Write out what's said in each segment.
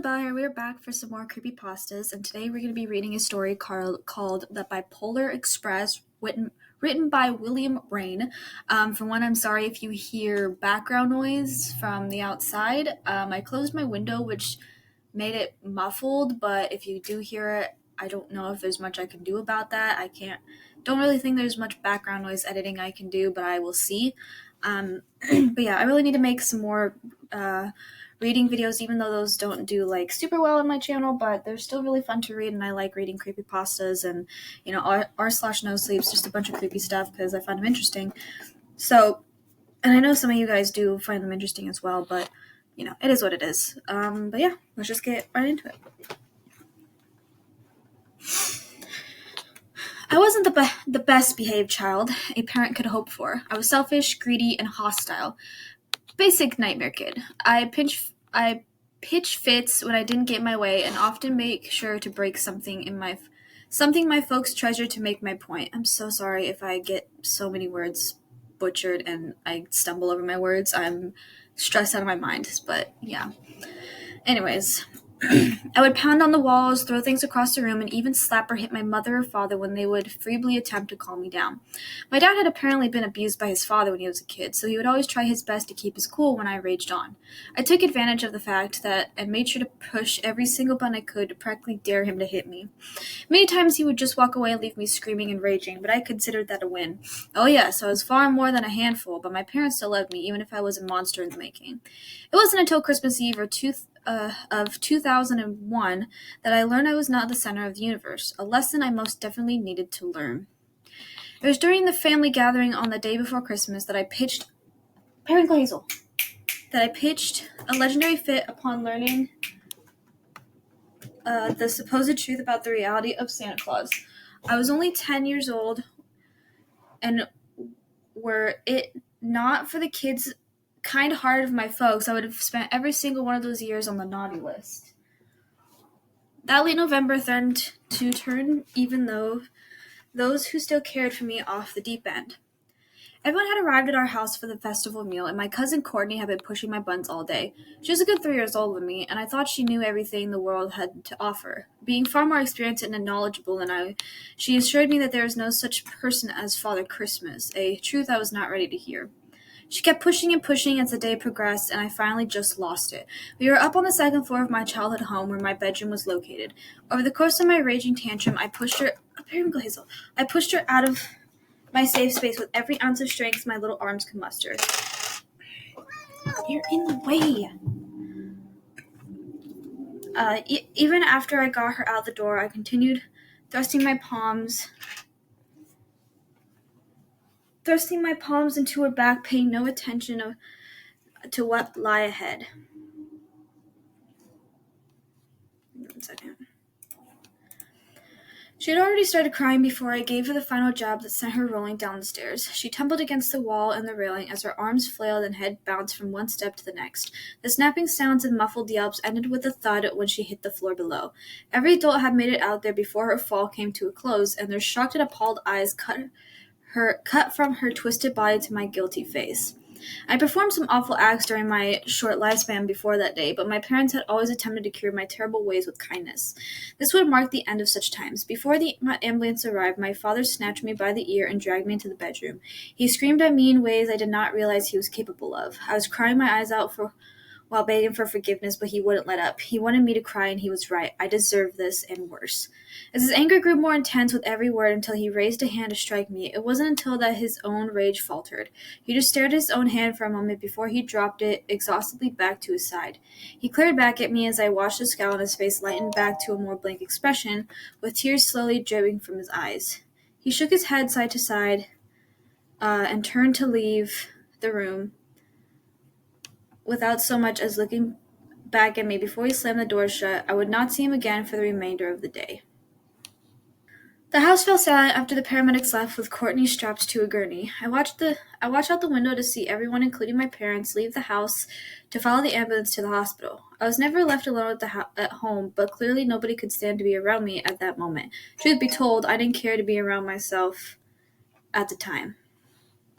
Belle here. We're back for some more creepypastas, and today we're going to be reading a story called The Bipolar Express, written by William Rain. For one, I'm sorry if you hear background noise from the outside. I closed my window, which made it muffled, but if you do hear it, I don't know if there's much I can do about that. Don't really think there's much background noise editing I can do, but I will see. But yeah, I really need to make some more reading videos, even though those don't do super well on my channel, but they're still really fun to read, and I like reading creepypastas and r/no sleeps, just a bunch of creepy stuff because I find them interesting. So, and I know some of you guys do find them interesting as well, but it is what it is. But yeah, let's just get right into it. I wasn't the best behaved child a parent could hope for. I was selfish, greedy, and hostile. Basic nightmare kid. I pitch fits when I didn't get my way, and often make sure to break something my folks treasure to make my point. I'm so sorry if I get so many words butchered and I stumble over my words. I'm stressed out of my mind, but yeah. Anyways, I would pound on the walls, throw things across the room, and even slap or hit my mother or father when they would feebly attempt to calm me down. My dad had apparently been abused by his father when he was a kid, so he would always try his best to keep his cool when I raged on. I took advantage of the fact that and made sure to push every single button I could to practically dare him to hit me. Many times he would just walk away and leave me screaming and raging, but I considered that a win. Oh yes, I was far more than a handful, but my parents still loved me, even if I was a monster in the making. It wasn't until Christmas Eve of 2001 that I learned I was not the center of the universe, a lesson I most definitely needed to learn. It was during the family gathering on the day before Christmas that I pitched a legendary fit upon learning the supposed truth about the reality of Santa Claus. I was only 10 years old, and were it not for the kids' kind heart of my folks, I would have spent every single one of those years on the naughty list. That late November threatened to turn even those who still cared for me off the deep end. Everyone had arrived at our house for the festival meal, and my cousin Courtney had been pushing my buttons all day. She was a good 3 years older than me, and I thought she knew everything the world had to offer. Being far more experienced and knowledgeable than I, she assured me that there was no such person as Father Christmas, a truth I was not ready to hear. She kept pushing and pushing as the day progressed, and I finally just lost it. We were up on the second floor of my childhood home where my bedroom was located. Over the course of my raging tantrum, I pushed her out of my safe space with every ounce of strength my little arms could muster. You're in the way. Even after I got her out the door, I continued thrusting my palms into her back, paying no attention to what lay ahead. 1 second. She had already started crying before I gave her the final jab that sent her rolling down the stairs. She tumbled against the wall and the railing as her arms flailed and head bounced from one step to the next. The snapping sounds and muffled yelps ended with a thud when she hit the floor below. Every adult had made it out there before her fall came to a close, and their shocked and appalled eyes cut from her twisted body to my guilty face. I performed some awful acts during my short lifespan before that day, but my parents had always attempted to cure my terrible ways with kindness. This would mark the end of such times. Before the ambulance arrived, my father snatched me by the ear and dragged me into the bedroom. He screamed at me in ways I did not realize he was capable of. I was crying my eyes out while begging for forgiveness, but he wouldn't let up. He wanted me to cry, and he was right. I deserved this, and worse. As his anger grew more intense with every word until he raised a hand to strike me, it wasn't until that his own rage faltered. He just stared at his own hand for a moment before he dropped it exhaustedly back to his side. He glared back at me as I watched the scowl on his face lighten back to a more blank expression, with tears slowly dripping from his eyes. He shook his head side to side and turned to leave the room without so much as looking back at me before he slammed the door shut. I would not see him again for the remainder of the day. The house fell silent after the paramedics left with Courtney strapped to a gurney. I watched out the window to see everyone, including my parents, leave the house to follow the ambulance to the hospital. I was never left alone at home, but clearly nobody could stand to be around me at that moment. Truth be told, I didn't care to be around myself at the time.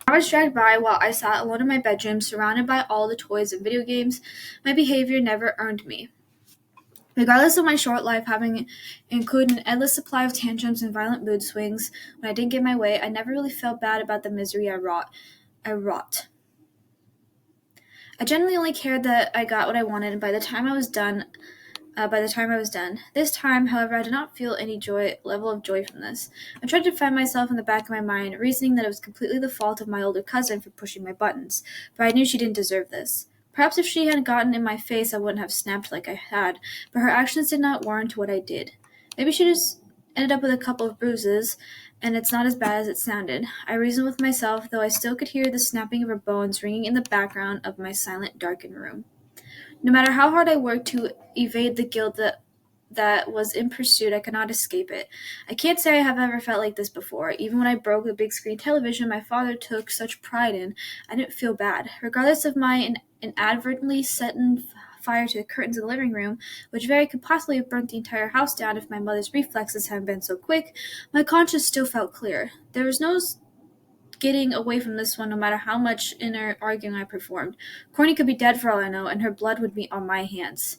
Hours dragged by while I sat alone in my bedroom, surrounded by all the toys and video games. My behavior never earned me Regardless of my short life having included an endless supply of tantrums and violent mood swings when I didn't get my way, I never really felt bad about the misery I wrought. I wrought. I generally only cared that I got what I wanted, and by the time I was done. This time, however, I did not feel any level of joy from this. I tried to find myself in the back of my mind, reasoning that it was completely the fault of my older cousin for pushing my buttons, but I knew she didn't deserve this. Perhaps if she hadn't gotten in my face, I wouldn't have snapped like I had, but her actions did not warrant what I did. Maybe she just ended up with a couple of bruises, and it's not as bad as it sounded. I reasoned with myself, though I still could hear the snapping of her bones ringing in the background of my silent, darkened room. No matter how hard I worked to evade the guilt that was in pursuit, I could not escape it. I can't say I have ever felt like this before. Even when I broke the big screen television my father took such pride in, I didn't feel bad. Regardless of my inadvertently setting fire to the curtains in the living room, which very could possibly have burnt the entire house down if my mother's reflexes hadn't been so quick, my conscience still felt clear. There was no getting away from this one no matter how much inner arguing I performed. Corny could be dead for all I know, and her blood would be on my hands.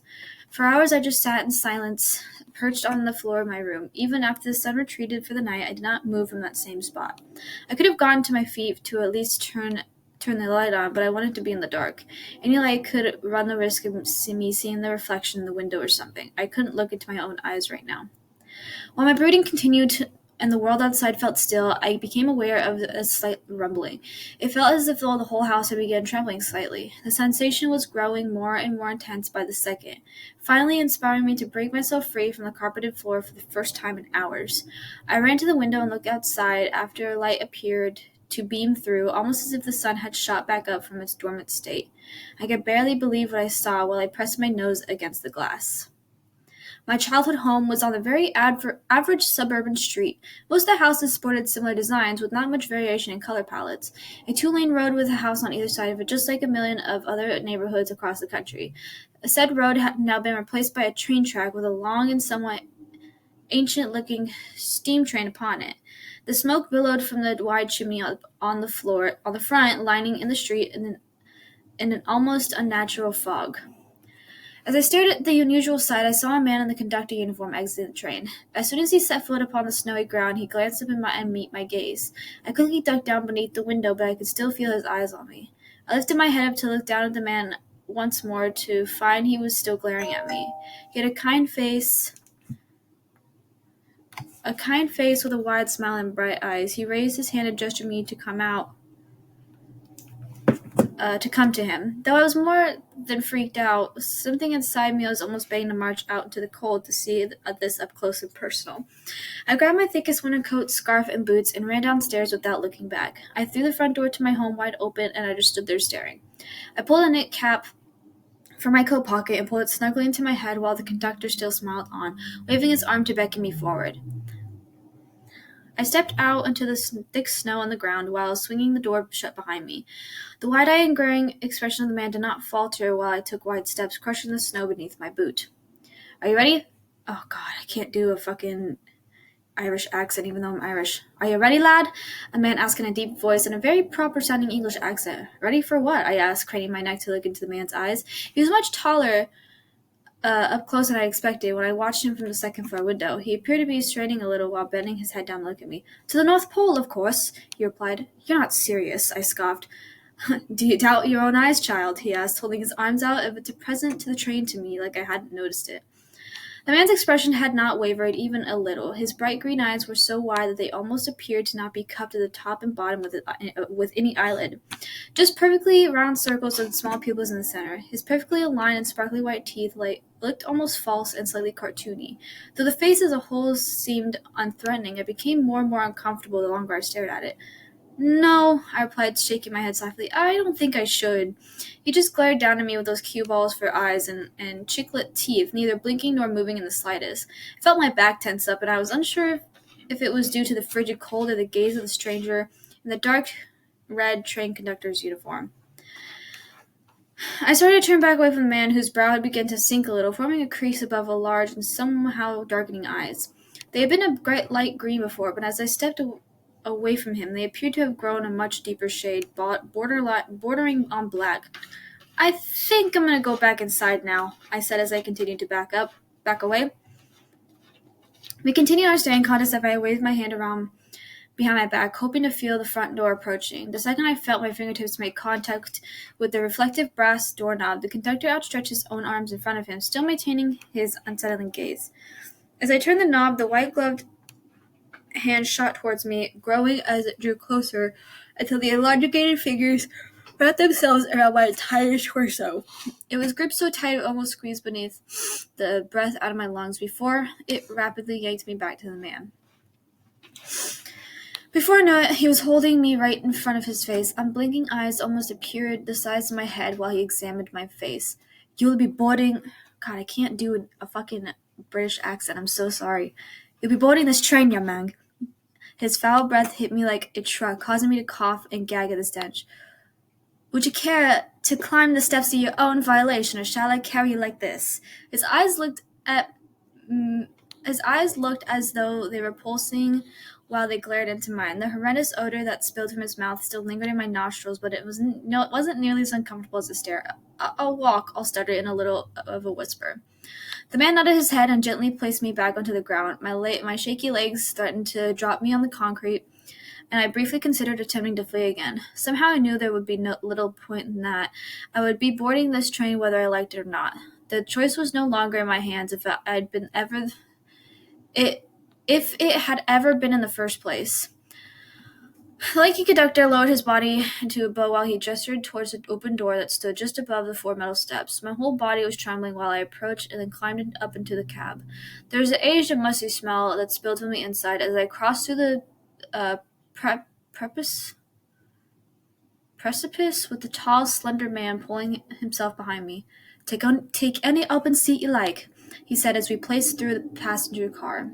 For hours I just sat in silence, perched on the floor of my room. Even after the sun retreated for the night, I did not move from that same spot. I could have gotten to my feet to at least turn the light on, but I wanted to be in the dark. Any light could run the risk of me seeing the reflection in the window or something. I couldn't look into my own eyes right now. While my brooding continued and the world outside felt still, I became aware of a slight rumbling. It felt as if the whole house had begun trembling slightly. The sensation was growing more and more intense by the second, finally inspiring me to break myself free from the carpeted floor for the first time in hours. I ran to the window and looked outside after a light appeared to beam through, almost as if the sun had shot back up from its dormant state. I could barely believe what I saw while I pressed my nose against the glass. My childhood home was on a very average suburban street. Most of the houses sported similar designs, with not much variation in color palettes. A two-lane road with a house on either side of it, just like a million of other neighborhoods across the country. Said road had now been replaced by a train track with a long and somewhat ancient-looking steam train upon it. The smoke billowed from the wide chimney on the front, lining in the street in an almost unnatural fog. As I stared at the unusual sight, I saw a man in the conductor uniform exit the train. As soon as he set foot upon the snowy ground, he glanced up and met my gaze. I quickly ducked down beneath the window, but I could still feel his eyes on me. I lifted my head up to look down at the man once more to find he was still glaring at me. He had a kind face with a wide smile and bright eyes. He raised his hand and gestured me to come to him. Though I was more than freaked out, something inside me was almost begging to march out into the cold to see this up close and personal. I grabbed my thickest winter coat, scarf, and boots and ran downstairs without looking back. I threw the front door to my home wide open, and I just stood there staring. I pulled a knit cap from my coat pocket and pulled it snugly into my head while the conductor still smiled on, waving his arm to beckon me forward. I stepped out into the thick snow on the ground while swinging the door shut behind me. The wide-eyed and glaring expression of the man did not falter while I took wide steps, crushing the snow beneath my boot. Are you ready? Oh, God, I can't do a fucking Irish accent even though I'm Irish. Are you ready, lad? A man asked in a deep voice and a very proper-sounding English accent. Ready for what? I asked, craning my neck to look into the man's eyes. He was much taller up close than I expected when I watched him from the second-floor window. He appeared to be straining a little while bending his head down to look at me. To the North Pole, of course, he replied. You're not serious, I scoffed. Do you doubt your own eyes, child? He asked, holding his arms out to present to the train to me like I hadn't noticed it. The man's expression had not wavered even a little. His bright green eyes were so wide that they almost appeared to not be cupped at the top and bottom with any eyelid. Just perfectly round circles with small pupils in the center. His perfectly aligned and sparkly white teeth looked almost false and slightly cartoony. Though the face as a whole seemed unthreatening, it became more and more uncomfortable the longer I stared at it. No, I replied, shaking my head softly. I don't think I should. He just glared down at me with those cue balls for eyes and chiclet teeth, neither blinking nor moving in the slightest. I felt my back tense up, and I was unsure if it was due to the frigid cold or the gaze of the stranger in the dark red train conductor's uniform. I started to turn back away from the man, whose brow had begun to sink a little, forming a crease above a large and somehow darkening eyes. They had been a bright light green before, but as I stepped away from him, they appeared to have grown a much deeper shade, bordering on black. I think I'm going to go back inside now, I said as I continued to back up. back away. We continued our staring contest as I waved my hand around behind my back, hoping to feel the front door approaching. The second I felt my fingertips make contact with the reflective brass doorknob, the conductor outstretched his own arms in front of him, still maintaining his unsettling gaze. As I turned the knob, the white-gloved hand shot towards me, growing as it drew closer until the elongated fingers wrapped themselves around my entire torso. It was gripped so tight it almost squeezed beneath the breath out of my lungs before it rapidly yanked me back to the man. Before I knew it, he was holding me right in front of his face. Unblinking eyes almost appeared the size of my head while he examined my face. You'll be boarding... God, I can't do a fucking British accent. I'm so sorry. You'll be boarding this train, young man. His foul breath hit me like a truck, causing me to cough and gag at the stench. Would you care to climb the steps of your own violation, or shall I carry you like this? His eyes looked as though they were pulsing while they glared into mine. The horrendous odor that spilled from his mouth still lingered in my nostrils, but it wasn't nearly as uncomfortable as a stare. I'll walk, I'll stutter in a little of a whisper. The man nodded his head and gently placed me back onto the ground. My shaky legs threatened to drop me on the concrete, and I briefly considered attempting to flee again. Somehow I knew there would be no little point in that. I would be boarding this train whether I liked it or not. The choice was no longer in my hands if it had ever been in the first place. The lanky conductor lowered his body into a bow while he gestured towards an open door that stood just above the 4 metal steps. My whole body was trembling while I approached and then climbed up into the cab. There was an aged and musty smell that spilled from the inside as I crossed through the precipice with the tall, slender man pulling himself behind me. Take any open seat you like, he said as we placed through the passenger car.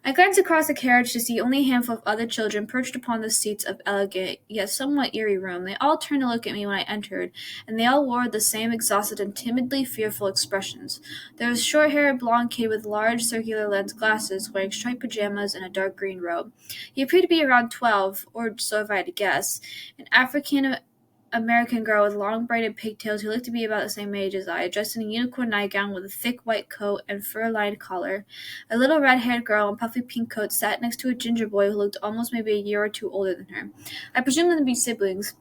I glanced across the carriage to see only a handful of other children perched upon the seats of elegant, yet somewhat eerie room. They all turned to look at me when I entered, and they all wore the same exhausted and timidly fearful expressions. There was a short-haired blonde kid with large circular lens glasses, wearing striped pajamas and a dark green robe. He appeared to be around 12, or so if I had to guess. An African-American girl with long braided pigtails who looked to be about the same age as I, dressed in a unicorn nightgown with a thick white coat and fur-lined collar. A little red-haired girl in puffy pink coat sat next to a ginger boy who looked almost maybe a year or two older than her. I presumed them to be siblings.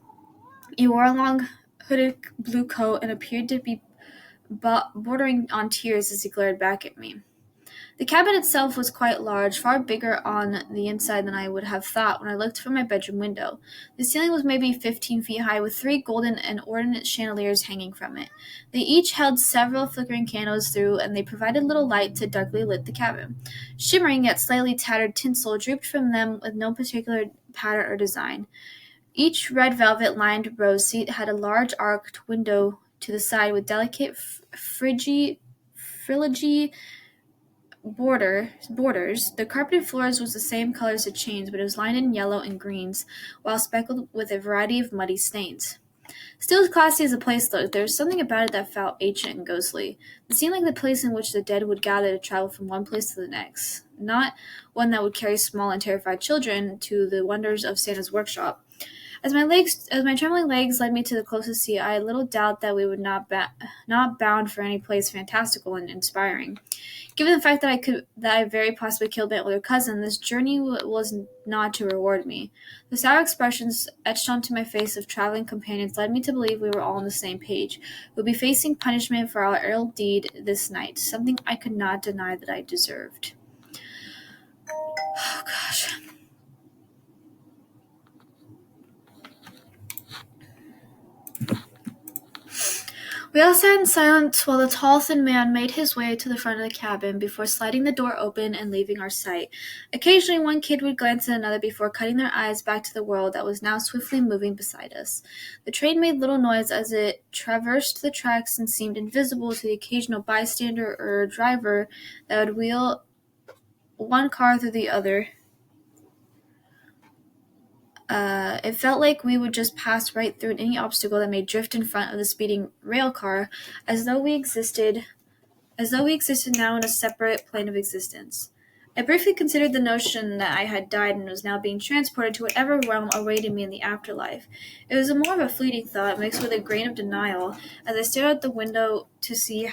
He wore a long hooded blue coat and appeared to be bordering on tears as he glared back at me. The cabin itself was quite large, far bigger on the inside than I would have thought when I looked from my bedroom window. The ceiling was maybe 15 feet high, with 3 golden and ornate chandeliers hanging from it. They each held several flickering candles through, and they provided little light to darkly lit the cabin. Shimmering yet slightly tattered tinsel drooped from them with no particular pattern or design. Each red velvet-lined rose seat had a large arched window to the side with delicate frilly borders. The carpeted floors was the same color as the chains, but it was lined in yellow and greens, while speckled with a variety of muddy stains. Still as classy as the place looked, there was something about it that felt ancient and ghostly. It seemed like the place in which the dead would gather to travel from one place to the next, not one that would carry small and terrified children to the wonders of Santa's workshop. As my trembling legs led me to the closest seat, I had little doubt that we were not bound for any place fantastical and inspiring. Given the fact that I very possibly killed my older cousin, this journey was not to reward me. The sour expressions etched onto my face of traveling companions led me to believe we were all on the same page. We would be facing punishment for our ill deed this night, something I could not deny that I deserved. Oh, gosh. We all sat in silence while the tall, thin man made his way to the front of the cabin before sliding the door open and leaving our sight. Occasionally, one kid would glance at another before cutting their eyes back to the world that was now swiftly moving beside us. The train made little noise as it traversed the tracks and seemed invisible to the occasional bystander or driver that would wheel one car through the other. It felt like we would just pass right through any obstacle that may drift in front of the speeding rail car, as though we existed now in a separate plane of existence. I briefly considered the notion that I had died and was now being transported to whatever realm awaited me in the afterlife. It was more of a fleeting thought, mixed with a grain of denial, as I stared out the window to see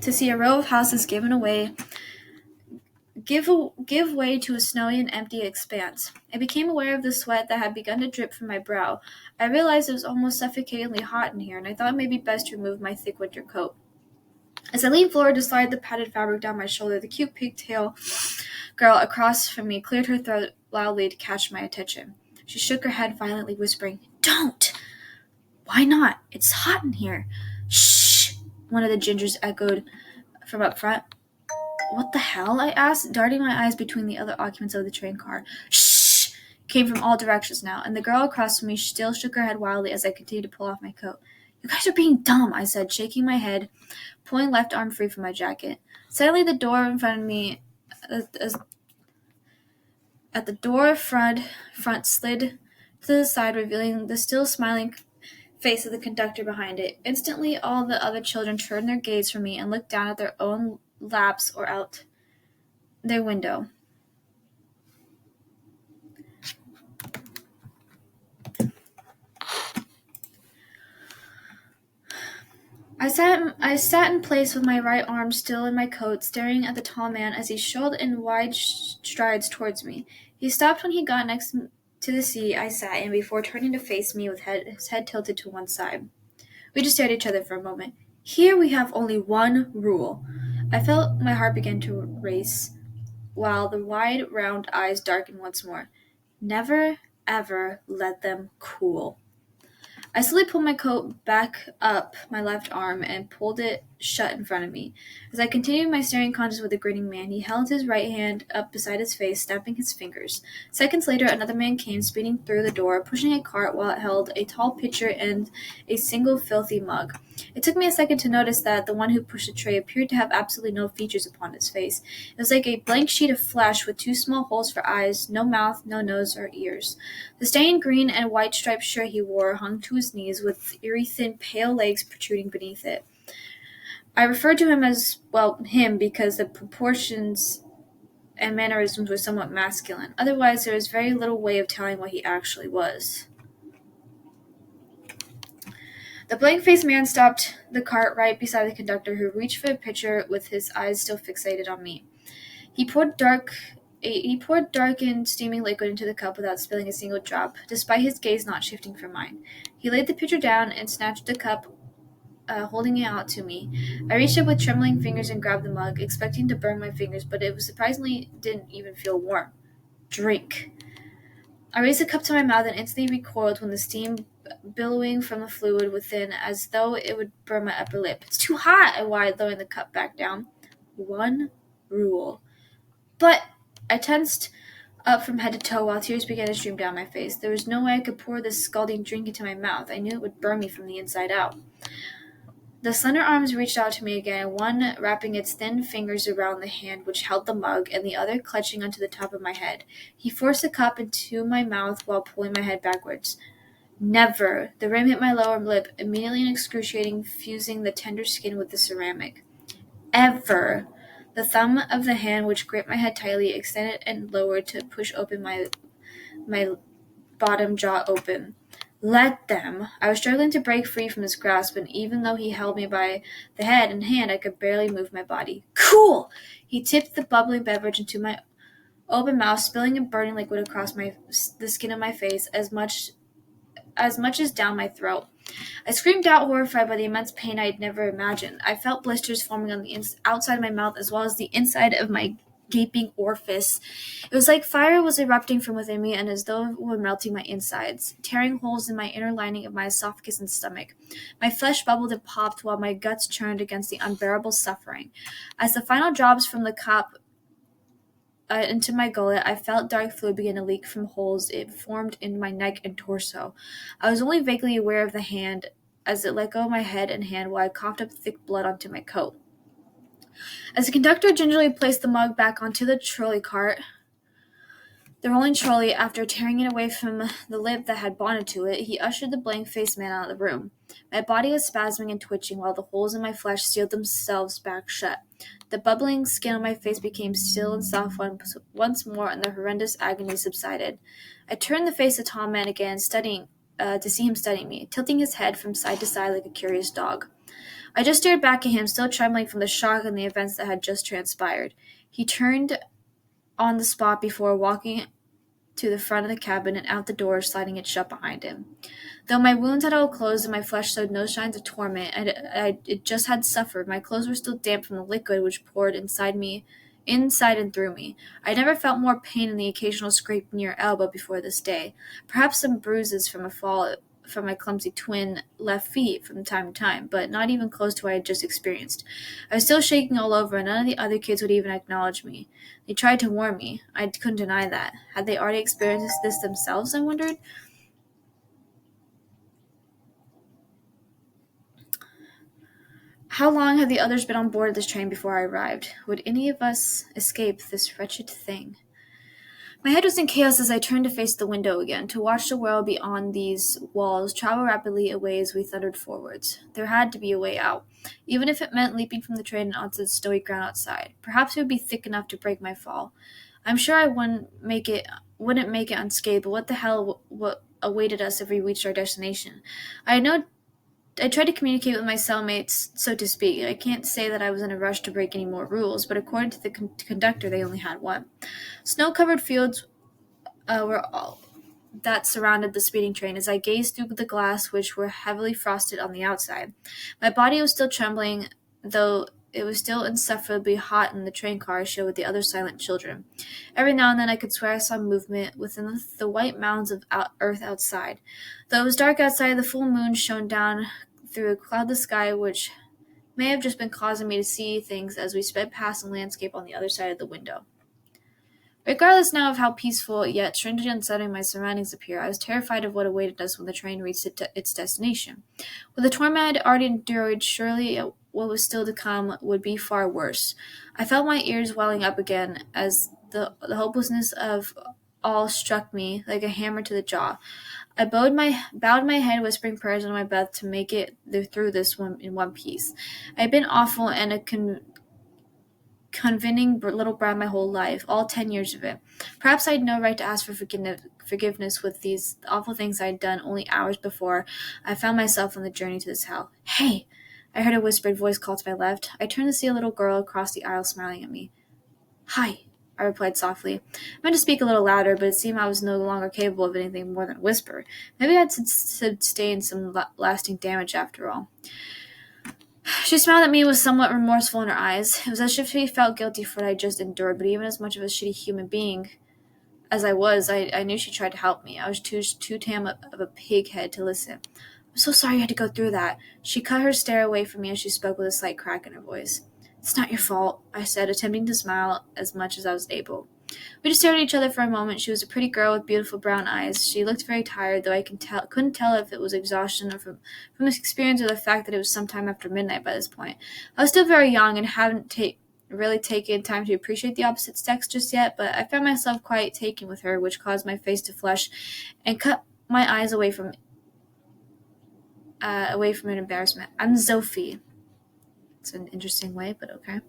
to see a row of houses give way to a snowy and empty expanse. I became aware of the sweat that had begun to drip from my brow. I realized it was almost suffocatingly hot in here, and I thought it may be best to remove my thick winter coat. As I leaned forward to slide the padded fabric down my shoulder, the cute pigtail girl across from me cleared her throat loudly to catch my attention. She shook her head violently, whispering, "Don't!" "Why not? It's hot in here." "Shh!" one of the gingers echoed from up front. "What the hell?" I asked, darting my eyes between the other occupants of the train car. "Shh!" came from all directions now, and the girl across from me still shook her head wildly as I continued to pull off my coat. "You guys are being dumb," I said, shaking my head, pulling left arm free from my jacket. Suddenly, the door in front of me, at the door front slid to the side, revealing the still smiling face of the conductor behind it. Instantly, all the other children turned their gaze from me and looked down at their own laps or out their window. I sat in place with my right arm still in my coat, staring at the tall man as he strolled in wide strides towards me. He stopped when he got next to the seat I sat in before turning to face me with his head tilted to one side. We just stared at each other for a moment. "Here we have only one rule." I felt my heart begin to race, while the wide, round eyes darkened once more. "Never, ever let them cool." I slowly pulled my coat back up my left arm and pulled it shut in front of me. As I continued my staring contest with the grinning man, he held his right hand up beside his face, snapping his fingers. Seconds later, another man came speeding through the door, pushing a cart while it held a tall pitcher and a single filthy mug. It took me a second to notice that the one who pushed the tray appeared to have absolutely no features upon his face. It was like a blank sheet of flesh with two small holes for eyes, no mouth, no nose or ears. The stained green and white striped shirt he wore hung to his knees, with eerie thin pale legs protruding beneath it. I referred to him as, him, because the proportions and mannerisms were somewhat masculine. Otherwise, there was very little way of telling what he actually was. The blank-faced man stopped the cart right beside the conductor, who reached for the pitcher with his eyes still fixated on me. He poured dark and steaming liquid into the cup without spilling a single drop, despite his gaze not shifting from mine. He laid the pitcher down and snatched the cup, holding it out to me. I reached up with trembling fingers and grabbed the mug, expecting to burn my fingers, but it surprisingly didn't even feel warm. "Drink." I raised the cup to my mouth and instantly recoiled when the steam billowing from the fluid within as though it would burn my upper lip. "It's too hot," I whined, lowering the cup back down. "One rule." "But—" I tensed up from head to toe while tears began to stream down my face. There was no way I could pour this scalding drink into my mouth. I knew it would burn me from the inside out. The slender arms reached out to me again, one wrapping its thin fingers around the hand which held the mug, and the other clutching onto the top of my head. He forced the cup into my mouth while pulling my head backwards. "Never." The rim hit my lower lip, immediately and excruciating, fusing the tender skin with the ceramic. "Ever." The thumb of the hand which gripped my head tightly extended and lowered to push open my bottom jaw open. "Let them." I was struggling to break free from his grasp, and even though he held me by the head and hand, I could barely move my body. "Cool!" He tipped the bubbling beverage into my open mouth, spilling a burning liquid across the skin of my face as much as down my throat. I screamed out, horrified by the immense pain I had never imagined. I felt blisters forming on the outside of my mouth as well as the inside of my gaping orifice. It was like fire was erupting from within me and as though it were melting my insides, tearing holes in my inner lining of my esophagus and stomach. My flesh bubbled and popped while my guts churned against the unbearable suffering. As the final drops from the cup into my gullet, I felt dark fluid begin to leak from holes it formed in my neck and torso. I was only vaguely aware of the hand as it let go of my head and hand while I coughed up thick blood onto my coat. As the conductor gingerly placed the mug back onto the rolling trolley, after tearing it away from the lip that had bonded to it, he ushered the blank-faced man out of the room. My body was spasming and twitching while the holes in my flesh sealed themselves back shut. The bubbling skin on my face became still and soft once more, and the horrendous agony subsided. I turned to face the tall man again, studying to see him studying me, tilting his head from side to side like a curious dog. I just stared back at him, still trembling from the shock and the events that had just transpired. He turned on the spot before walking to the front of the cabin and out the door, sliding it shut behind him. Though my wounds had all closed and my flesh showed no signs of torment, it just had suffered. My clothes were still damp from the liquid which poured inside and through me. I never felt more pain than the occasional scrape near elbow before this day. Perhaps some bruises from a fall from my clumsy twin left feet from time to time, but not even close to what I had just experienced. I was still shaking all over, and none of the other kids would even acknowledge me. They tried to warn me. I couldn't deny that. Had they already experienced this themselves, I wondered? How long had the others been on board this train before I arrived? Would any of us escape this wretched thing? My head was in chaos as I turned to face the window again, to watch the world beyond these walls travel rapidly away as we thundered forwards. There had to be a way out, even if it meant leaping from the train and onto the snowy ground outside. Perhaps it would be thick enough to break my fall. I'm sure I wouldn't make it unscathed, but what the hell what awaited us if we reached our destination? I tried to communicate with my cellmates, so to speak. I can't say that I was in a rush to break any more rules, but according to the conductor, they only had one. Snow-covered fields were all that surrounded the speeding train as I gazed through the glass, which were heavily frosted on the outside. My body was still trembling, though it was still insufferably hot in the train car I shared with the other silent children. Every now and then I could swear I saw movement within the white mounds of earth outside. Though it was dark outside, the full moon shone down through a cloudless sky, which may have just been causing me to see things as we sped past the landscape on the other side of the window. Regardless now of how peaceful yet strangely unsettling my surroundings appear, I was terrified of what awaited us when the train reached its destination. With the torment I had already endured, surely what was still to come would be far worse. I felt my ears welling up again as the hopelessness of all struck me like a hammer to the jaw. I bowed my head, whispering prayers under my breath to make it through this one in one piece. I had been awful and a convincing little brat my whole life, all 10 years of it. Perhaps I had no right to ask for forgiveness with these awful things I had done only hours before I found myself on the journey to this hell. "Hey!" I heard a whispered voice call to my left. I turned to see a little girl across the aisle smiling at me. "Hi," I replied softly. I meant to speak a little louder, but it seemed I was no longer capable of anything more than a whisper. Maybe I had sustained some lasting damage after all. She smiled at me with somewhat remorseful in her eyes. It was as if she felt guilty for what I had just endured, but even as much of a shitty human being as I was, I knew she tried to help me. I was too tame of a pig head to listen. "I'm so sorry you had to go through that." She cut her stare away from me as she spoke with a slight crack in her voice. "It's not your fault," I said, attempting to smile as much as I was able. We just stared at each other for a moment. She was a pretty girl with beautiful brown eyes. She looked very tired, though I couldn't tell if it was exhaustion or from this experience or the fact that it was some time after midnight by this point. I was still very young and hadn't really taken time to appreciate the opposite sex just yet, but I found myself quite taken with her, which caused my face to flush and cut my eyes away from in embarrassment. "I'm Sophie." It's an interesting way, but okay.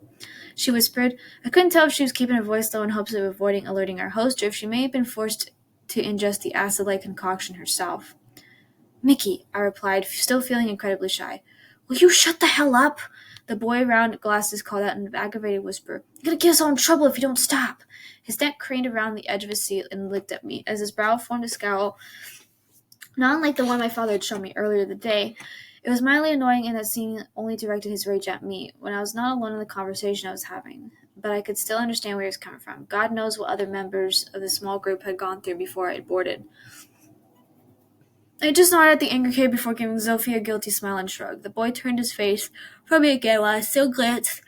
She whispered. I couldn't tell if she was keeping her voice low in hopes of avoiding alerting our host, or if she may have been forced to ingest the acid-like concoction herself. "Mickey," I replied, still feeling incredibly shy. "Will you shut the hell up?" The boy round glasses called out in an aggravated whisper. "You're gonna get us all in trouble if you don't stop." His neck craned around the edge of his seat and looked at me, as his brow formed a scowl not unlike the one my father had shown me earlier in the day. It was mildly annoying in that Sean only directed his rage at me, when I was not alone in the conversation I was having. But I could still understand where he was coming from. God knows what other members of the small group had gone through before I had boarded. I just nodded at the angry kid before giving Sophie a guilty smile and shrug. The boy turned his face from me again while I still glanced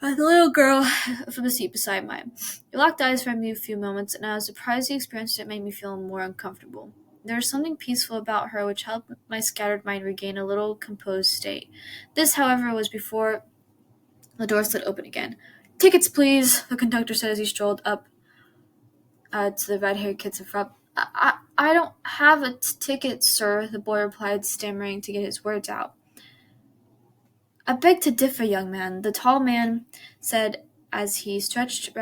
at the little girl from the seat beside mine. He locked eyes for a few moments, and I was surprised the experience made me feel more uncomfortable. There was something peaceful about her which helped my scattered mind regain a little composed state. This, however, was before the door slid open again. "Tickets, please," the conductor said as he strolled up to the red-haired kids in front. I don't have a ticket, sir," the boy replied, stammering to get his words out. "I beg to differ, young man," the tall man said as he stretched the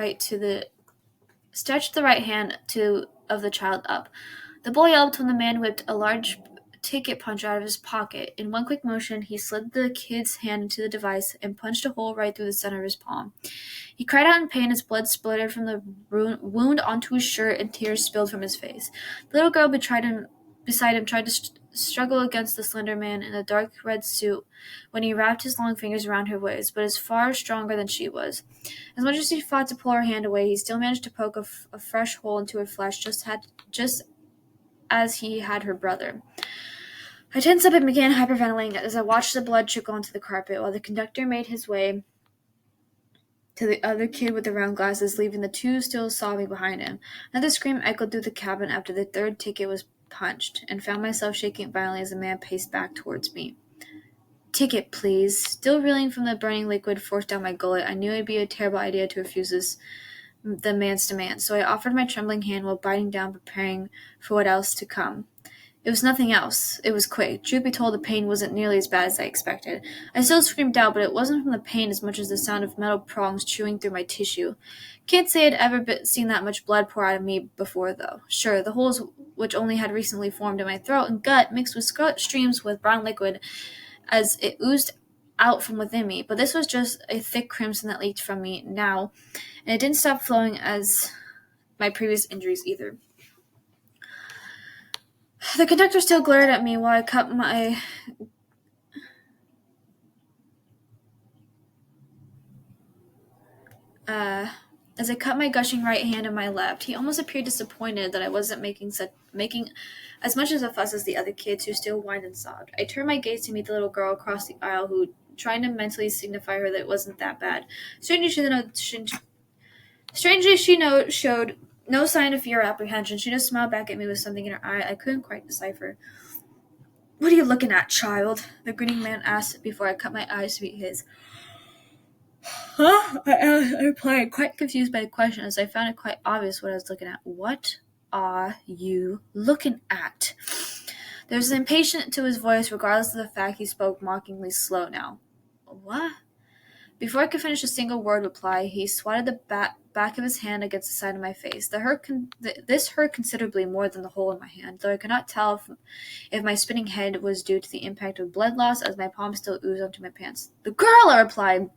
right hand of the child up. The boy yelped when the man whipped a large ticket punch out of his pocket. In one quick motion, he slid the kid's hand into the device and punched a hole right through the center of his palm. He cried out in pain as blood spluttered from the wound onto his shirt and tears spilled from his face. The little girl beside him tried to struggle against the slender man in the dark red suit when he wrapped his long fingers around her waist, but is far stronger than she was. As much as he fought to pull her hand away, he still managed to poke a fresh hole into her flesh, just as he had her brother. I tensed up and began hyperventilating as I watched the blood trickle onto the carpet, while the conductor made his way to the other kid with the round glasses, leaving the two still sobbing behind him. Another scream echoed through the cabin after the third ticket was punched, and found myself shaking violently as the man paced back towards me. "Ticket, please." Still reeling from the burning liquid forced down my gullet, I knew it would be a terrible idea to refuse the man's demand, so I offered my trembling hand while biting down, preparing for what else to come. It was nothing else. It was quick. Truth be told, the pain wasn't nearly as bad as I expected. I still screamed out, but it wasn't from the pain as much as the sound of metal prongs chewing through my tissue. Can't say I'd ever seen that much blood pour out of me before, though. Sure, the holes which only had recently formed in my throat and gut mixed with streams with brown liquid as it oozed out from within me, but this was just a thick crimson that leaked from me now, and it didn't stop flowing as my previous injuries either. The conductor still glared at me while I cut my as I cut my gushing right hand in my left. He almost appeared disappointed that I wasn't making as much as a fuss as the other kids who still whined and sobbed. I turned my gaze to meet the little girl across the aisle who, trying to mentally signify her that it wasn't that bad. Strangely, she showed no sign of fear or apprehension. She just smiled back at me with something in her eye I couldn't quite decipher. "What are you looking at, child?" the grinning man asked before I cut my eyes to meet his. "Huh?" I replied, quite confused by the question, as I found it quite obvious what I was looking at. "What are you looking at?" There was an impatience to his voice, regardless of the fact he spoke mockingly slow now. "What?" Before I could finish a single word reply, he swatted the back of his hand against the side of my face. This hurt considerably more than the hole in my hand, though I could not tell if my spinning head was due to the impact of blood loss, as my palm still oozed onto my pants. "The girl!" I replied,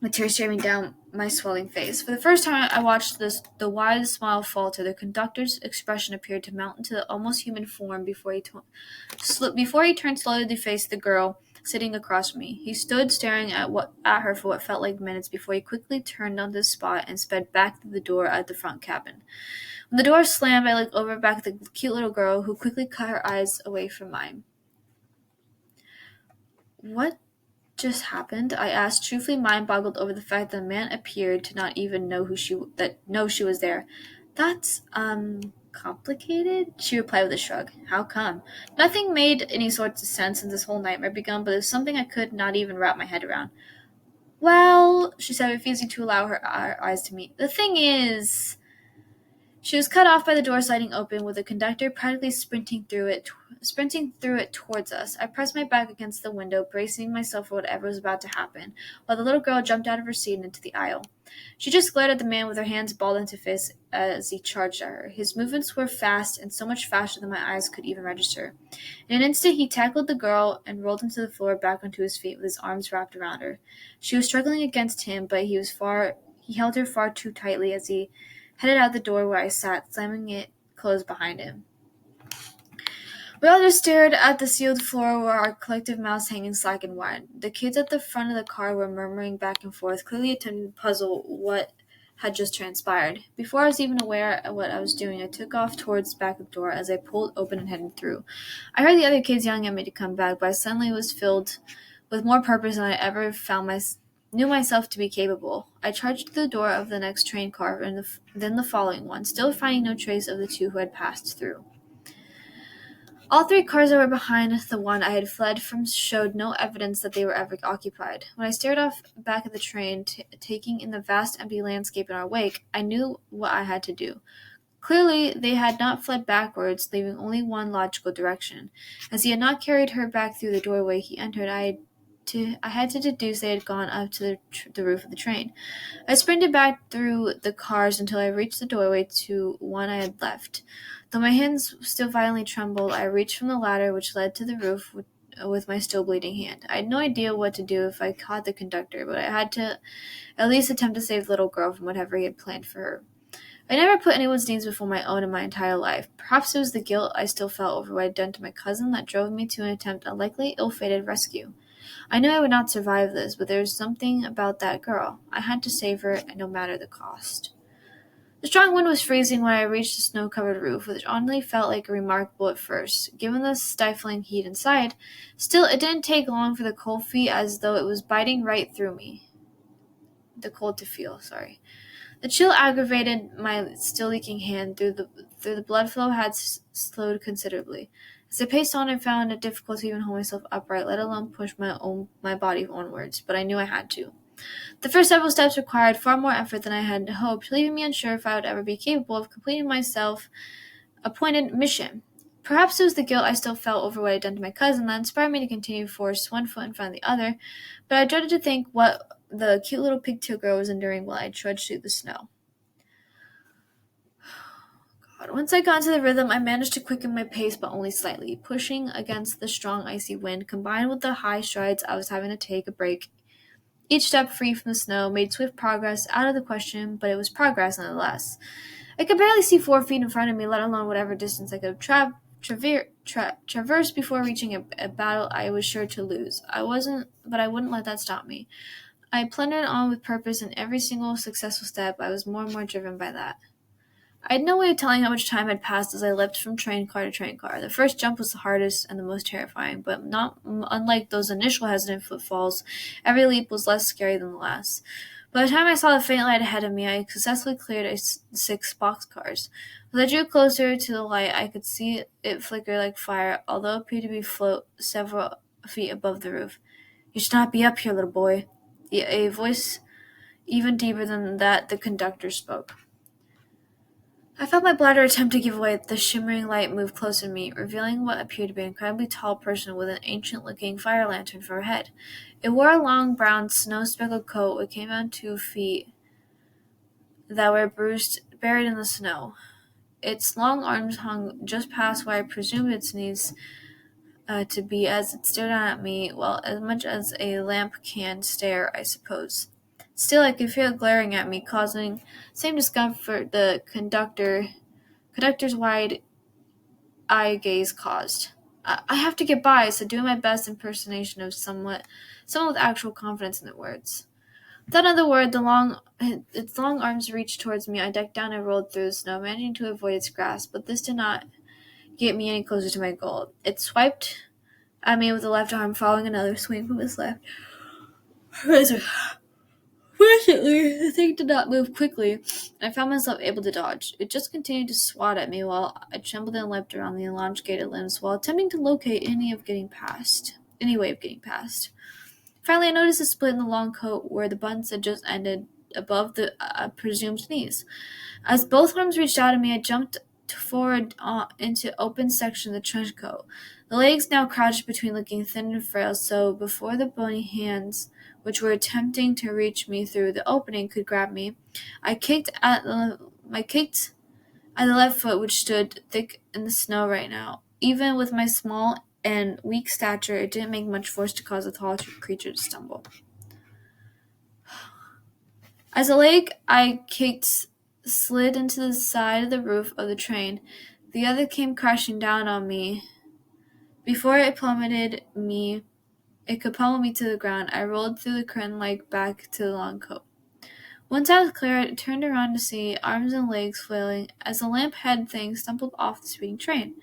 with tears streaming down my swelling face. For the first time I watched the wide smile falter. The conductor's expression appeared to mount into the almost human form before he turned slowly to face the girl sitting across from me. He stood staring at her for what felt like minutes before he quickly turned on the spot and sped back through the door at the front cabin. When the door slammed, I looked over back at the cute little girl, who quickly cut her eyes away from mine. "What just happened?" I asked, truthfully mind-boggled over the fact that the man appeared to not even know she was there. "That's, complicated," she replied with a shrug. "How come?" Nothing made any sort of sense since this whole nightmare begun, but it was something I could not even wrap my head around. "Well," she said, refusing to allow her eyes to meet. "The thing is—" She was cut off by the door sliding open, with the conductor practically sprinting through it towards us. I pressed my back against the window, bracing myself for whatever was about to happen, while the little girl jumped out of her seat and into the aisle. She just glared at the man with her hands balled into fists as he charged at her. His movements were fast, and so much faster than my eyes could even register. In an instant, he tackled the girl and rolled into the floor back onto his feet with his arms wrapped around her. She was struggling against him, but he held her far too tightly as he headed out the door where I sat, slamming it closed behind him. We all just stared at the sealed floor, where our collective mouths hanging slack and wide. The kids at the front of the car were murmuring back and forth, clearly attempting to puzzle what had just transpired. Before I was even aware of what I was doing, I took off towards the back of the door as I pulled open and headed through. I heard the other kids yelling at me to come back, but I suddenly was filled with more purpose than I ever knew myself to be capable. I charged through the door of the next train car and then the following one, still finding no trace of the two who had passed through. All three cars that were behind the one I had fled from showed no evidence that they were ever occupied. When I stared off back at the train, taking in the vast empty landscape in our wake, I knew what I had to do. Clearly, they had not fled backwards, leaving only one logical direction. As he had not carried her back through the doorway he entered, I had to deduce they had gone up to the roof of the train. I sprinted back through the cars until I reached the doorway to one I had left. Though my hands still violently trembled, I reached from the ladder which led to the roof with my still bleeding hand. I had no idea what to do if I caught the conductor, but I had to at least attempt to save the little girl from whatever he had planned for her. I never put anyone's needs before my own in my entire life. Perhaps it was the guilt I still felt over what I had done to my cousin that drove me to attempt a likely ill-fated rescue. I knew I would not survive this, but there was something about that girl. I had to save her, and no matter the cost. The strong wind was freezing when I reached the snow-covered roof, which only felt like remarkable at first, given the stifling heat inside. Still, it didn't take long for the cold feet as though it was biting right through me. The cold to feel, sorry. The chill aggravated my still leaking hand through the blood flow had slowed considerably. As I paced on, I found it difficult to even hold myself upright, let alone push my body onwards, but I knew I had to. The first several steps required far more effort than I had hoped, leaving me unsure if I would ever be capable of completing my self-appointed mission. Perhaps it was the guilt I still felt over what I had done to my cousin that inspired me to continue to force one foot in front of the other, but I dreaded to think what the cute little pigtail girl was enduring while I trudged through the snow. Once I got into the rhythm, I managed to quicken my pace, but only slightly, pushing against the strong icy wind, combined with the high strides I was having to take a break. Each step free from the snow made swift progress out of the question, but it was progress nonetheless. I could barely see 4 feet in front of me, let alone whatever distance I could traverse before reaching a battle I was sure to lose. But I wouldn't let that stop me. I plundered on with purpose, and every single successful step I was more and more driven by that. I had no way of telling how much time had passed as I leapt from train car to train car. The first jump was the hardest and the most terrifying, but not unlike those initial hesitant footfalls, every leap was less scary than the last. By the time I saw the faint light ahead of me, I had successfully cleared 6 boxcars. As I drew closer to the light, I could see it flicker like fire, although it appeared to be float several feet above the roof. "You should not be up here, little boy." A voice even deeper than that the conductor spoke. I felt my bladder attempt to give way. The shimmering light moved closer to me, revealing what appeared to be an incredibly tall person with an ancient-looking fire lantern for a head. It wore a long brown snow-speckled coat which came down 2 feet that were buried in the snow. Its long arms hung just past where I presumed its knees to be as it stared down at me, well, as much as a lamp can stare, I suppose. Still, I could feel it glaring at me, causing same discomfort the conductor's wide eye gaze caused. I have to get by, so doing my best impersonation of someone with actual confidence in their words. Without another word, its long arms reached towards me. I ducked down and rolled through the snow, managing to avoid its grasp, but this did not get me any closer to my goal. It swiped at me with the left arm, following another swing from its left. Fortunately, the thing did not move quickly, and I found myself able to dodge. It just continued to swat at me while I trembled and leapt around the elongated limbs while attempting to locate any way of getting past. Finally, I noticed a split in the long coat where the buttons had just ended above the presumed knees. As both arms reached out at me, I jumped forward into open section of the trench coat. The legs now crouched between, looking thin and frail, so before the bony hands, which were attempting to reach me through the opening, could grab me, I kicked at the left foot, which stood thick in the snow right now. Even with my small and weak stature, it didn't make much force to cause the tall creature to stumble. As the leg I kicked slid into the side of the roof of the train, the other came crashing down on me. Before it could pummel me to the ground. I rolled through the curtain leg back to the long coat. Once I was clear, I turned around to see arms and legs flailing as the lamp head thing stumbled off the speeding train.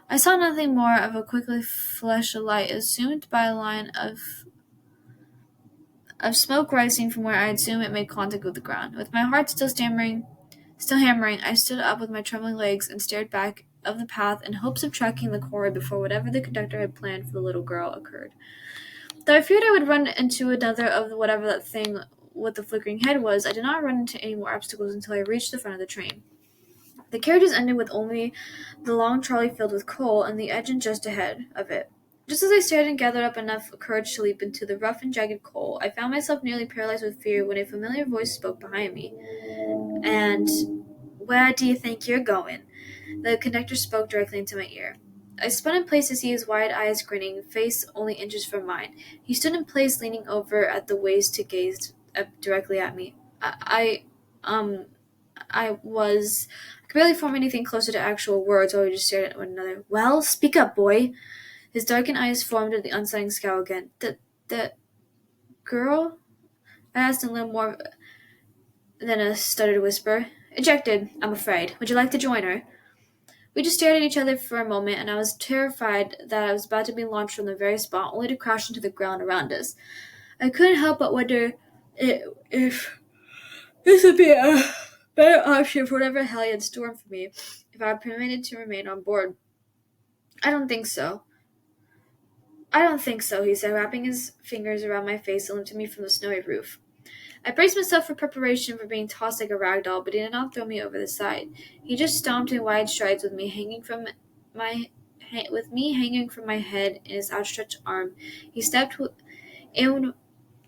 I saw nothing more of a quickly flash of light, assumed by a line of smoke rising from where I assumed it made contact with the ground. With my heart still hammering, I stood up with my trembling legs and stared back of the path in hopes of tracking the quarry before whatever the conductor had planned for the little girl occurred. Though I feared I would run into another of whatever that thing with the flickering head was, I did not run into any more obstacles until I reached the front of the train. The carriages ended with only the long trolley filled with coal and the engine just ahead of it. Just as I stared and gathered up enough courage to leap into the rough and jagged coal, I found myself nearly paralyzed with fear when a familiar voice spoke behind me. "And where do you think you're going?" The conductor spoke directly into my ear. I spun in place to see his wide eyes grinning, face only inches from mine. He stood in place, leaning over at the waist to gaze up directly at me. Um, I was. I could barely form anything closer to actual words while we just stared at one another. Well, speak up, boy. His darkened eyes formed in the unsettling scowl again. The girl? I asked in a little more than a stuttered whisper. Ejected, I'm afraid. Would you like to join her? We just stared at each other for a moment, and I was terrified that I was about to be launched from the very spot, only to crash into the ground around us. I couldn't help but wonder if this would be a better option for whatever hell he had stored for me if I were permitted to remain on board. I don't think so. I don't think so, he said, wrapping his fingers around my face and lifting me from the snowy roof. I braced myself for preparation for being tossed like a rag doll, but he did not throw me over the side. He just stomped in wide strides with me hanging from my head in his outstretched arm. He stepped in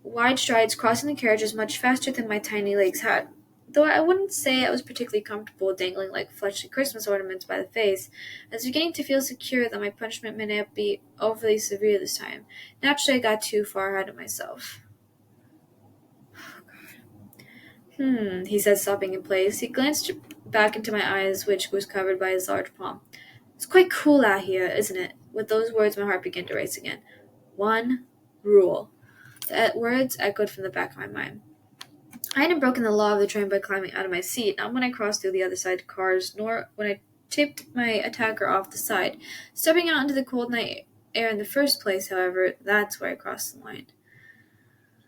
wide strides, crossing the carriages much faster than my tiny legs had. Though I wouldn't say I was particularly comfortable dangling like fleshy Christmas ornaments by the face, I was beginning to feel secure that my punishment may not be overly severe this time. Naturally, I got too far ahead of myself. He said, stopping in place. He glanced back into my eyes, which was covered by his large palm. It's quite cool out here, isn't it? With those words, my heart began to race again. One rule. The words echoed from the back of my mind. I hadn't broken the law of the train by climbing out of my seat, not when I crossed through the other side of cars, nor when I tipped my attacker off the side. Stepping out into the cold night air in the first place, however, that's where I crossed the line.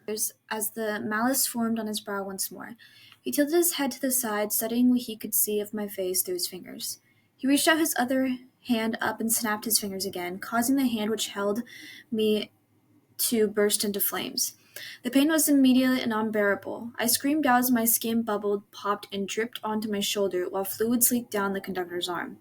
As the malice formed on his brow once more. He tilted his head to the side, studying what he could see of my face through his fingers. He reached out his other hand up and snapped his fingers again, causing the hand which held me to burst into flames. The pain was immediate and unbearable. I screamed out as my skin bubbled, popped, and dripped onto my shoulder, while fluid leaked down the conductor's arm.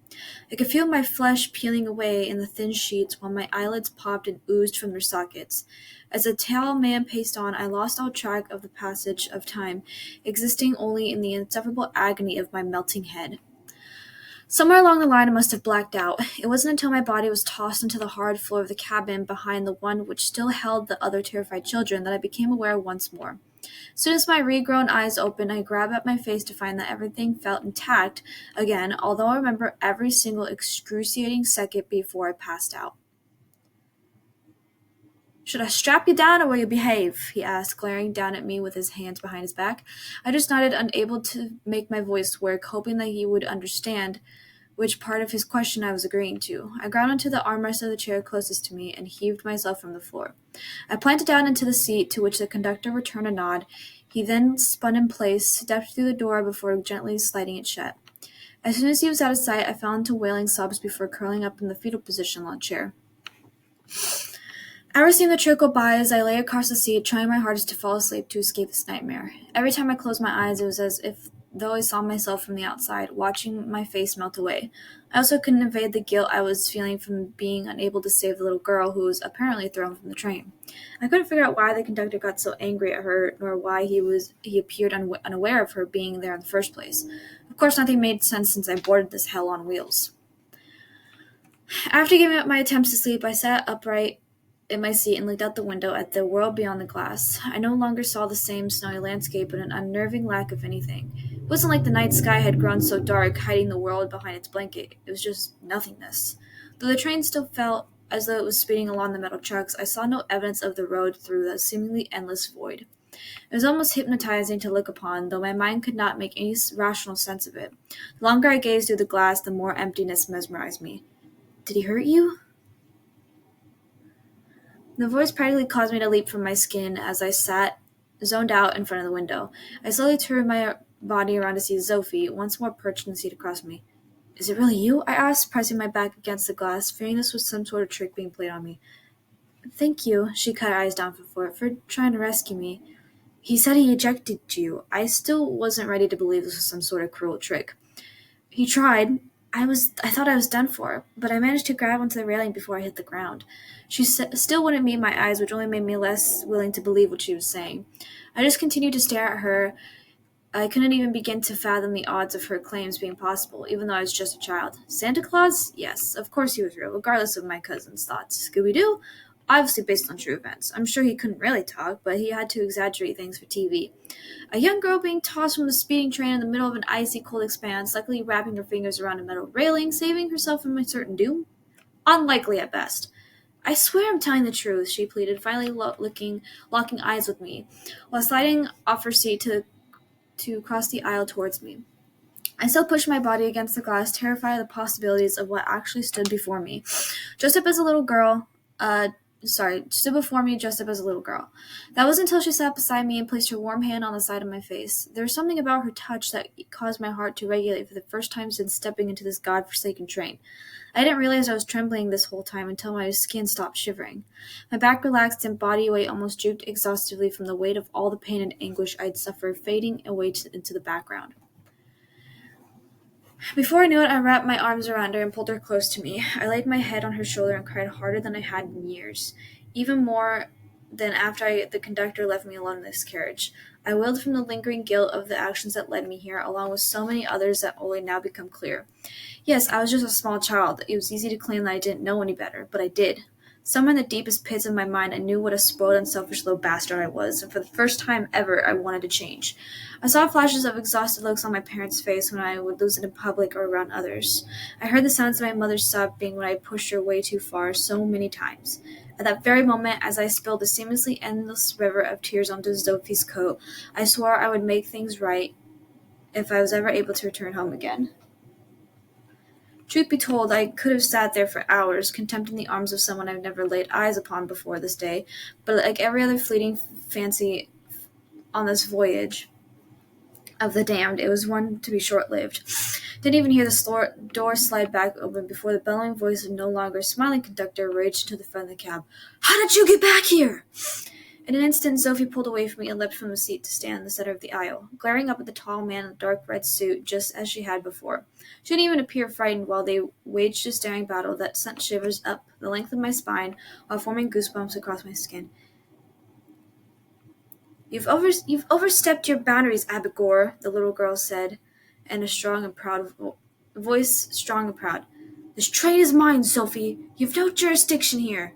I could feel my flesh peeling away in the thin sheets, while my eyelids popped and oozed from their sockets. As the tall man paced on, I lost all track of the passage of time, existing only in the insufferable agony of my melting head. Somewhere along the line I must have blacked out. It wasn't until my body was tossed into the hard floor of the cabin behind the one which still held the other terrified children that I became aware once more. As soon as my regrown eyes opened, I grabbed at my face to find that everything felt intact again, although I remember every single excruciating second before I passed out. Should I strap you down or will you behave? He asked, glaring down at me with his hands behind his back. I just nodded, unable to make my voice work, hoping that he would understand which part of his question I was agreeing to. I ground onto the armrest of the chair closest to me and heaved myself from the floor. I planted down into the seat, to which the conductor returned a nod. He then spun in place, stepped through the door before gently sliding it shut. As soon as he was out of sight, I fell into wailing sobs before curling up in the fetal position on the chair. Hours seemed to trickle by as I lay across the seat, trying my hardest to fall asleep to escape this nightmare. Every time I closed my eyes, it was as if though I saw myself from the outside, watching my face melt away. I also couldn't evade the guilt I was feeling from being unable to save the little girl who was apparently thrown from the train. I couldn't figure out why the conductor got so angry at her, nor why he appeared unaware of her being there in the first place. Of course, nothing made sense since I boarded this hell on wheels. After giving up my attempts to sleep, I sat upright in my seat and looked out the window at the world beyond the glass. I no longer saw the same snowy landscape, but an unnerving lack of anything. It wasn't like the night sky had grown so dark, hiding the world behind its blanket. It was just nothingness. Though the train still felt as though it was speeding along the metal tracks, I saw no evidence of the road through the seemingly endless void. It was almost hypnotizing to look upon, though my mind could not make any rational sense of it. The longer I gazed through the glass, the more emptiness mesmerized me. Did he hurt you? The voice practically caused me to leap from my skin as I sat, zoned out in front of the window. I slowly turned my body around to see Sophie, once more perched in the seat across me. Is it really you? I asked, pressing my back against the glass, fearing this was some sort of trick being played on me. Thank you, she cut her eyes down for trying to rescue me. He said he ejected you. I still wasn't ready to believe this was some sort of cruel trick. He tried. I thought I was done for, but I managed to grab onto the railing before I hit the ground. She still wouldn't meet my eyes, which only made me less willing to believe what she was saying. I just continued to stare at her I couldn't even begin to fathom the odds of her claims being possible, even though I was just a child. Santa Claus? Yes, of course he was real, regardless of my cousin's thoughts. Scooby-Doo? Obviously based on true events. I'm sure he couldn't really talk, but he had to exaggerate things for TV. A young girl being tossed from a speeding train in the middle of an icy cold expanse, likely wrapping her fingers around a metal railing, saving herself from a certain doom? Unlikely at best. I swear I'm telling the truth, she pleaded, finally locking eyes with me, while sliding off her seat to cross the aisle towards me. I still pushed my body against the glass, terrified of the possibilities of what actually stood before me. Dressed up as a little girl, stood before me dressed up as a little girl. That was until she sat beside me and placed her warm hand on the side of my face. There was something about her touch that caused my heart to regulate for the first time since stepping into this god-forsaken train. I didn't realize I was trembling this whole time until my skin stopped shivering. My back relaxed and body weight almost drooped exhaustively from the weight of all the pain and anguish I'd suffered fading away into the background. Before I knew it, I wrapped my arms around her and pulled her close to me. I laid my head on her shoulder and cried harder than I had in years, even more than after the conductor left me alone in this carriage. I wailed from the lingering guilt of the actions that led me here, along with so many others that only now become clear. Yes, I was just a small child. It was easy to claim that I didn't know any better, but I did. Somewhere in the deepest pits of my mind, I knew what a spoiled and selfish little bastard I was, and for the first time ever, I wanted to change. I saw flashes of exhausted looks on my parents' face when I would lose it in public or around others. I heard the sounds of my mother's sobbing when I pushed her way too far so many times. At that very moment, as I spilled a seamlessly endless river of tears onto Zophi's coat, I swore I would make things right if I was ever able to return home again. Truth be told, I could have sat there for hours, contempt in the arms of someone I've never laid eyes upon before this day, but like every other fleeting fancy on this voyage of the damned, it was one to be short-lived. Didn't even hear the door slide back open before the bellowing voice of no longer smiling conductor raged into the front of the cab. "How did you get back here?" In an instant, Sophie pulled away from me and leapt from the seat to stand in the center of the aisle, glaring up at the tall man in the dark red suit just as she had before. She didn't even appear frightened while they waged a staring battle that sent shivers up the length of my spine while forming goosebumps across my skin. You've overstepped your boundaries, Abigor," the little girl said, in a strong and proud voice, strong and proud. "This train is mine, Sophie. You've no jurisdiction here."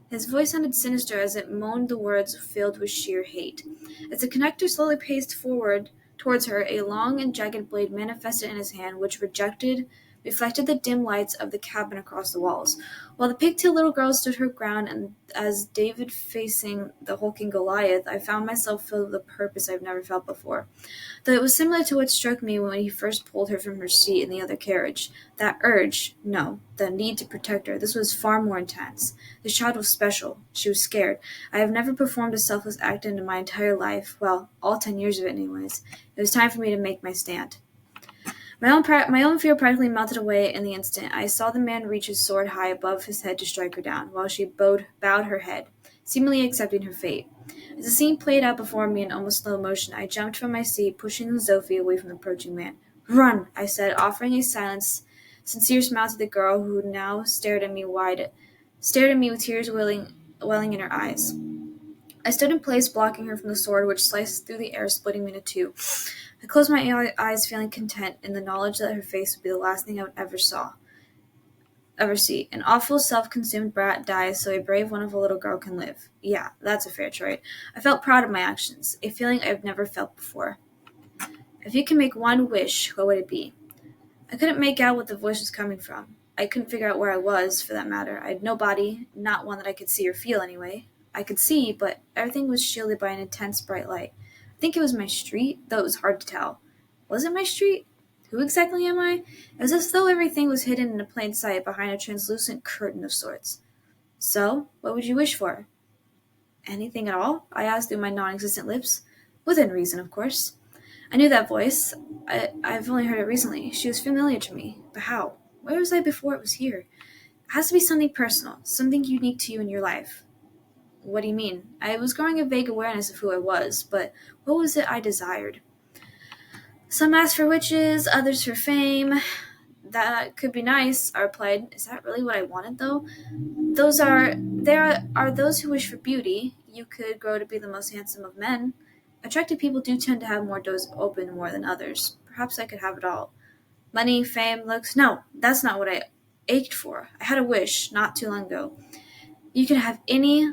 His voice sounded sinister as it moaned the words filled with sheer hate. As the conductor slowly paced forward towards her, a long and jagged blade manifested in his hand, which reflected the dim lights of the cabin across the walls. While the pigtailed little girl stood her ground, and as David facing the hulking Goliath, I found myself filled with a purpose I've never felt before. Though it was similar to what struck me when he first pulled her from her seat in the other carriage. That urge, no, the need to protect her, this was far more intense. This child was special. She was scared. I have never performed a selfless act in my entire life, well, all 10 years of it anyways. It was time for me to make my stand. My own fear practically melted away in the instant. I saw the man reach his sword high above his head to strike her down, while she bowed her head, seemingly accepting her fate. As the scene played out before me in almost slow motion, I jumped from my seat, pushing Zophie away from the approaching man. "Run," I said, offering a sincere smile to the girl who now stared at me with tears welling in her eyes. I stood in place, blocking her from the sword, which sliced through the air, splitting me into two. I closed my eyes, feeling content in the knowledge that her face would be the last thing I would ever see. An awful, self-consumed brat dies so a brave, wonderful little girl can live. Yeah, that's a fair trade. I felt proud of my actions, a feeling I've never felt before. If you can make one wish, what would it be? I couldn't make out what the voice was coming from. I couldn't figure out where I was, for that matter. I had no body, not one that I could see or feel anyway. I could see, but everything was shielded by an intense bright light. I think it was my street, though it was hard to tell. Was it my street? Who exactly am I? It was as though everything was hidden in plain sight behind a translucent curtain of sorts. "So, what would you wish for?" "Anything at all?" I asked through my non-existent lips. Within reason, of course. I knew that voice. I've only heard it recently. She was familiar to me. But how? Where was I before it was here? It has to be something personal, something unique to you in your life. What do you mean? I was growing a vague awareness of who I was, but what was it I desired? Some asked for riches, others for fame. That could be nice, I replied. Is that really what I wanted, though? There are those who wish for beauty. You could grow to be the most handsome of men. Attractive people do tend to have more doors open more than others. Perhaps I could have it all. Money, fame, looks. No, that's not what I ached for. I had a wish not too long ago. You could have any.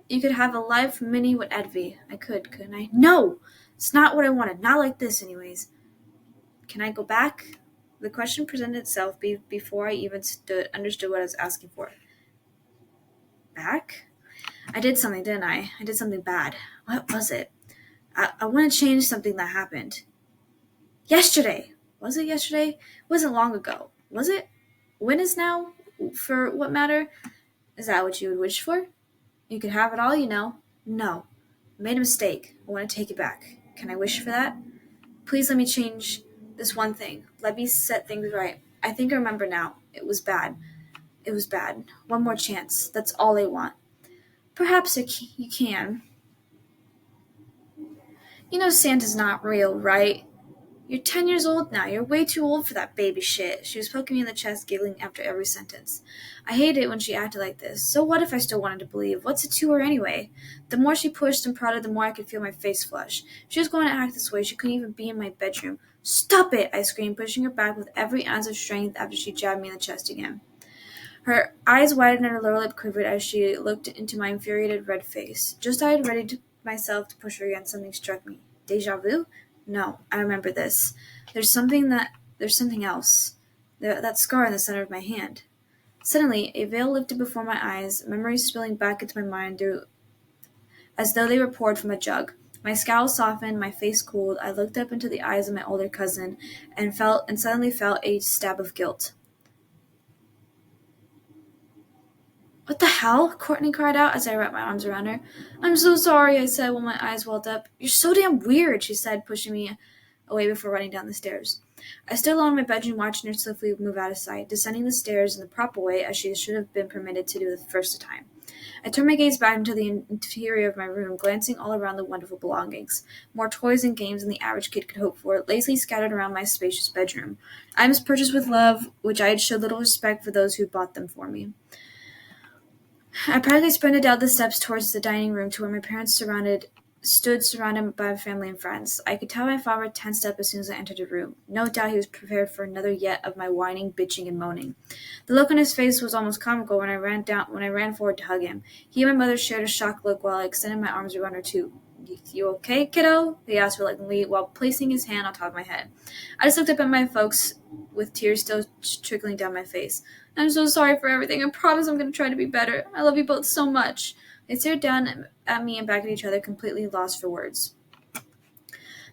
You could have a life mini would envy. I could, couldn't I? No! It's not what I wanted. Not like this, anyways. Can I go back? The question presented itself before I even understood what I was asking for. Back? I did something, didn't I? I did something bad. What was it? I want to change something that happened. Yesterday! Was it yesterday? It wasn't long ago. Was it? When is now? For what matter? Is that what you would wish for? You could have it all, you know. No. I made a mistake. I want to take it back. Can I wish for that? Please let me change this one thing. Let me set things right. I think I remember now. It was bad. It was bad. One more chance. That's all I want. Perhaps you can. You know Santa's not real, right? You're 10 years old now. You're way too old for that baby shit. She was poking me in the chest, giggling after every sentence. I hated it when she acted like this. So what if I still wanted to believe? What's it to her anyway? The more she pushed and prodded, the more I could feel my face flush. She was going to act this way. She couldn't even be in my bedroom. Stop it! I screamed, pushing her back with every ounce of strength after she jabbed me in the chest again. Her eyes widened and her lower lip quivered as she looked into my infuriated red face. Just as I had readied myself to push her again, something struck me. Deja vu? No, I remember this. There's something else. That scar in the center of my hand. Suddenly, a veil lifted before my eyes, memories spilling back into my mind as though they were poured from a jug. My scowl softened, my face cooled. I looked up into the eyes of my older cousin and suddenly felt a stab of guilt. What the hell? Courtney cried out as I wrapped my arms around her. I'm so sorry, I said while my eyes welled up. You're so damn weird, she said, pushing me away before running down the stairs. I stood alone in my bedroom watching her swiftly move out of sight, descending the stairs in the proper way as she should have been permitted to do the first time. I turned my gaze back into the interior of my room, glancing all around the wonderful belongings. More toys and games than the average kid could hope for, lazily scattered around my spacious bedroom. Items purchased with love, which I had showed little respect for those who bought them for me. I proudly sprinted down the steps towards the dining room to where my parents stood surrounded by family and friends. I could tell my father tensed up as soon as I entered the room. No doubt he was prepared for another yet of my whining, bitching, and moaning. The look on his face was almost comical when I ran forward to hug him. He and my mother shared a shocked look while I extended my arms around her too. You okay, kiddo? He asked reluctantly while placing his hand on top of my head. I just looked up at my folks with tears still trickling down my face. I'm so sorry for everything. I promise I'm going to try to be better. I love you both so much. They stared down at me and back at each other, completely lost for words.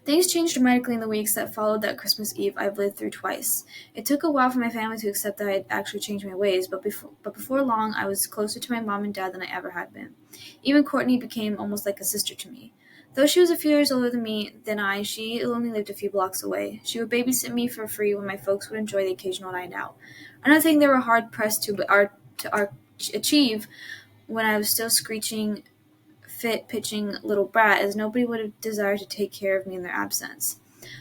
Things changed dramatically in the weeks that followed that Christmas Eve I've lived through twice. It took a while for my family to accept that I had actually changed my ways, but before long I was closer to my mom and dad than I ever had been. Even Courtney became almost like a sister to me. Though she was a few years older than I, she only lived a few blocks away. She would babysit me for free when my folks would enjoy the occasional night out. Another thing they were hard pressed to achieve when I was still screeching, fit, pitching little brat, as nobody would have desired to take care of me in their absence.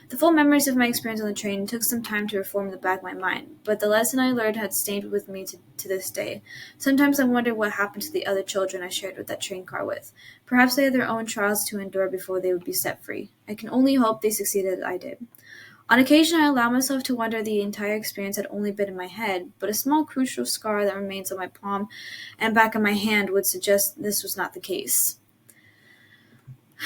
The full memories of my experience on the train took some time to reform in the back of my mind, but the lesson I learned had stayed with me to this day. Sometimes I wonder what happened to the other children I shared with that train car with. Perhaps they had their own trials to endure before they would be set free. I can only hope they succeeded as I did. On occasion, I allow myself to wonder the entire experience had only been in my head, but a small crucial scar that remains on my palm and back of my hand would suggest this was not the case.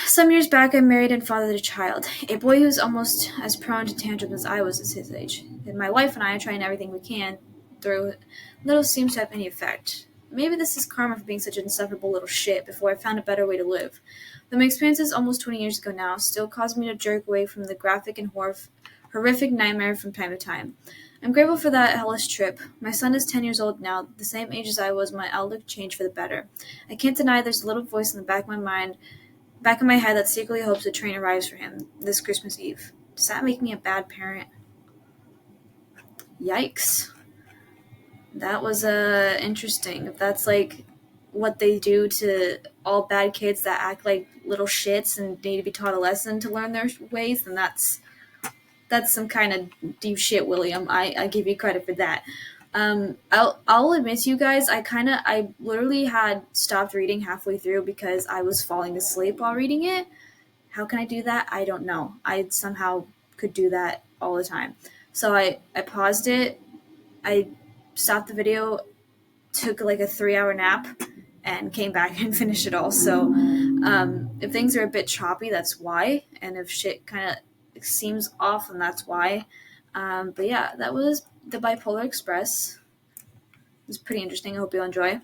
Some years back, I married and fathered a child, a boy who was almost as prone to tantrums as I was at his age. And my wife and I are trying everything we can, though little seems to have any effect. Maybe this is karma for being such an insufferable little shit before I found a better way to live. Though my experiences almost 20 years ago now still cause me to jerk away from the graphic and horrific nightmare from time to time. I'm grateful for that hellish trip. My son is 10 years old now, the same age as I was. My outlook changed for the better. I can't deny there's a little voice in the back of my head that secretly hopes the train arrives for him this Christmas Eve. Does that make me a bad parent? Yikes. That was interesting. If that's like what they do to all bad kids that act like little shits and need to be taught a lesson to learn their ways, then that's some kind of deep shit, William. I give you credit for that. I'll admit to you guys, I literally had stopped reading halfway through because I was falling asleep while reading it. How can I do that? I don't know. I somehow could do that all the time. So I paused it. I stopped the video, took like a 3-hour nap, and came back and finished it all. So if things are a bit choppy, that's why. And if shit kind of seems off, then that's why. But yeah, that was the Bipolar Express. It was pretty interesting. I hope you'll enjoy.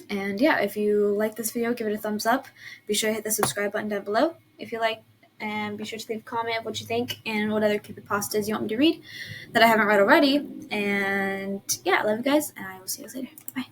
And yeah, if you like this video, give it a thumbs up. Be sure to hit the subscribe button down below if you like. And be sure to leave a comment of what you think and what other creepypastas you want me to read that I haven't read already. And yeah, I love you guys, and I will see you guys later. Bye.